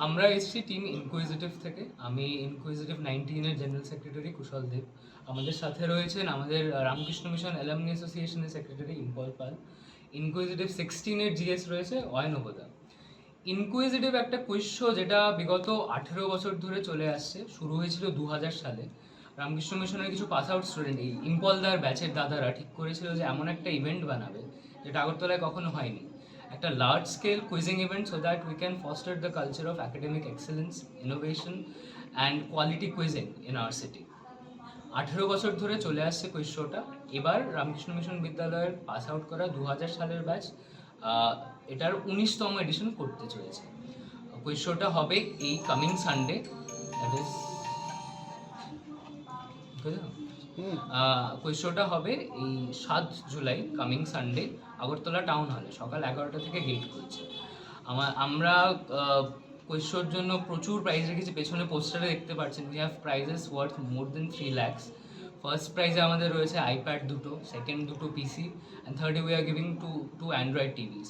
আমরা এসেছি team inquisitive থেকে। আমি ইনকুইজিটিভ 19-এর জেনারেল সেক্রেটারি কুশল দেব। আমাদের সাথে রয়েছেন আমাদের রামকৃষ্ণ মিশন অ্যালামনি অ্যাসোসিয়েশনের সেক্রেটারি ইম্পল পাল। ইনকুইজিটিভ 16-এর জিএস রয়েছে অয়নবদা। ইনকুইজিটিভ একটা কুইজ শো যেটা বিগত 18 বছর ধরে চলে আসছে। শুরু হয়েছিল 2000 সালে। রামকৃষ্ণ মিশনের কিছু পাস আউট স্টুডেন্ট, এই ইম্পলদার ব্যাচের দাদারা ঠিক করেছিল যে এমন একটা ইভেন্ট বানাবে যেটা আগরতলায় কখনো হয়নি, একটা large scale quizzing event, so that we can foster the culture of academic excellence, innovation and quality quizzing in our city. 18 বছর ধরে চলে আসছে কুইজ শোটা। এবার রামকৃষ্ণ মিশন বিদ্যালয়ের পাস আউট করা 2000 সালের ব্যাচ এটার 19তম এডিশন করতে চলেছে। কুইজ শোটা হবে এই coming Sunday, that is quiz শোটা হবে এই 7 July coming Sunday Agartala town হলে সকাল 11টা থেকে গেট খুলছে। আমরা কুইজ শোর জন্য প্রচুর প্রাইজ রেখেছি। পেছনে পোস্টারে দেখতে পাচ্ছেন we have prizes worth more than 3 lakhs। First প্রাইজে আমাদের রয়েছে আইপ্যাড 2, সেকেন্ড 2 পিসি, অ্যান্ড থার্ডে we are giving two android TVs.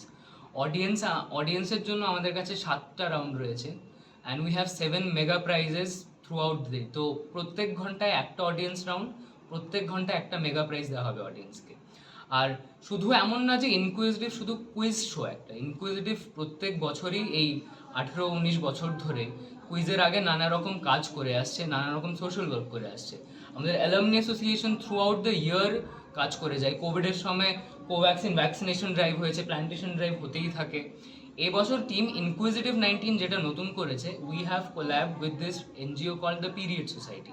অডিয়েন্সের জন্য আমাদের কাছে 7টা রাউন্ড রয়েছে, and we have 7 mega prizes throughout the day. তো প্রত্যেক ঘন্টায় একটা অডিয়েন্স রাউন্ড, প্রত্যেক ঘন্টায় একটা মেগা প্রাইজ দেওয়া হবে অডিয়েন্সকে। আর শুধু এমন না যে ইনকুইজিটিভ শুধু কুইজ শো একটা, ইনকুইজিটিভ প্রত্যেক বছরই এই 18-19 বছর ধরে কুইজের আগে নানা রকম কাজ করে আসছে, নানা রকম সোশ্যাল ওয়ার্ক করে আসছে। আমাদের alumni association throughout the year কাজ করে যায়। কোভিডের সময় কোভ্যাক্সিন ভ্যাকসিনেশন ড্রাইভ হয়েছে, প্ল্যান্টেশন ড্রাইভ হতেই থাকে। এবছর টিম ইনকুইজিটিভ 19 যেটা নতুন করেছে, we have collab with this NGO called the period society.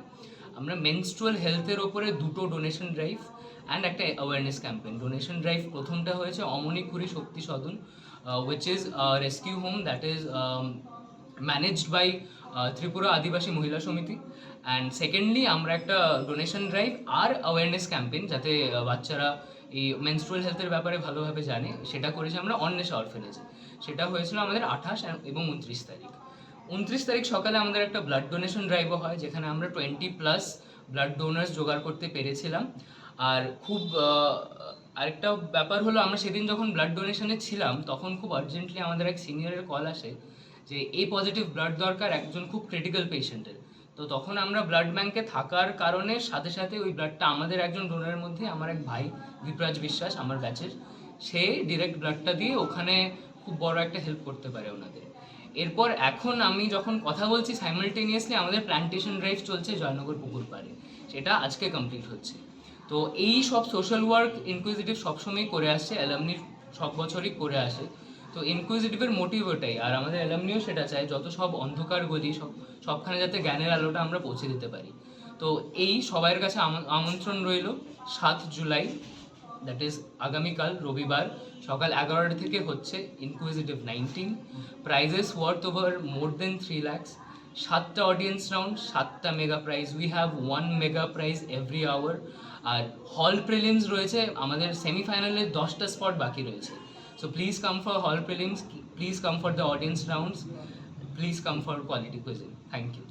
আমরা মেনস্ট্রুয়াল হেলথের ওপরে 2টো ডোনেশন ড্রাইভ অ্যান্ড একটা অ্যাওয়ারনেস ক্যাম্পেইন। ডোনেশন ড্রাইভ প্রথমটা হয়েছে অমনিকুরি শক্তি সদন, which is a rescue home that is managed by Tripura আদিবাসী মহিলা সমিতি। অ্যান্ড সেকেন্ডলি আমরা একটা ডোনেশন ড্রাইভ আর অ্যাওয়ারনেস ক্যাম্পেইন, যাতে বাচ্চারা এই মেনস্ট্রুয়াল হেলথের ব্যাপারে ভালোভাবে জানে, সেটা করেছি আমরা অন্বেষা অরফেনেজে। সেটা হয়েছিল আমাদের 28 এবং 29 তারিখ। 29 তারিখ সকালে আমাদের একটা ব্লাড ডোনেশন ড্রাইভও হয়, যেখানে আমরা 20+ ব্লাড ডোনার্স জোগাড় করতে পেরেছিলাম। আর খুব আরেকটা ব্যাপার হলো, আমরা সেদিন যখন ব্লাড ডোনেশনে ছিলাম তখন খুব আর্জেন্টলি আমাদের এক সিনিয়রের কল আসে যে এ পজিটিভ ব্লাড দরকার একজন খুব ক্রিটিক্যাল পেশেন্টের। তো তখন আমরা ব্লাড ব্যাংকে থাকার কারণে সাথে সাথে ওই ব্লাডটা আমাদের একজন ডোনারের মধ্যে, আমার এক ভাই দীপরাজ বিশ্বাস আমার ব্যাচের, সে ডিরেক্ট ব্লাডটা দিয়ে ওখানে খুব বড় একটা হেল্প করতে পারে ওনাদের। এরপর এখন আমি যখন কথা বলছি সাইমালটেনিয়াসলি আমাদের প্ল্যান্টেশন ড্রাইভ চলছে জয়নগর পুকুর পাড়ে, সেটা আজকে কমপ্লিট হচ্ছে। তো এই সব সোশ্যাল ওয়ার্ক ইনকুইজিটিভ সবসময়ই করে আসছে, অ্যালামনির সব বছরই করে আসে। তো ইনকুইজিটিভের মোটিভ ওটাই, আর আমাদের অ্যালামনিও সেটা চায় যত সব অন্ধকার গলি সবখানে যাতে জ্ঞানের আলোটা আমরা পৌঁছে দিতে পারি। তো এই সবাইয়ের কাছে আমন্ত্রণ রইল 7 জুলাই, দ্যাট ইজ আগামীকাল রবিবার সকাল 11টা থেকে হচ্ছে Inquisitive 19। Prizes worth over more than 3 lakhs, 7টা অডিয়েন্স রাউন্ড, 7টা mega prize. We have 1 mega prize every hour. আর হল প্রিলিমস রয়েছে, আমাদের সেমিফাইনালে 10টা স্পট বাকি রয়েছে। So please come for hall prelims, please come for the audience rounds, please come for quality quizzing. Thank you.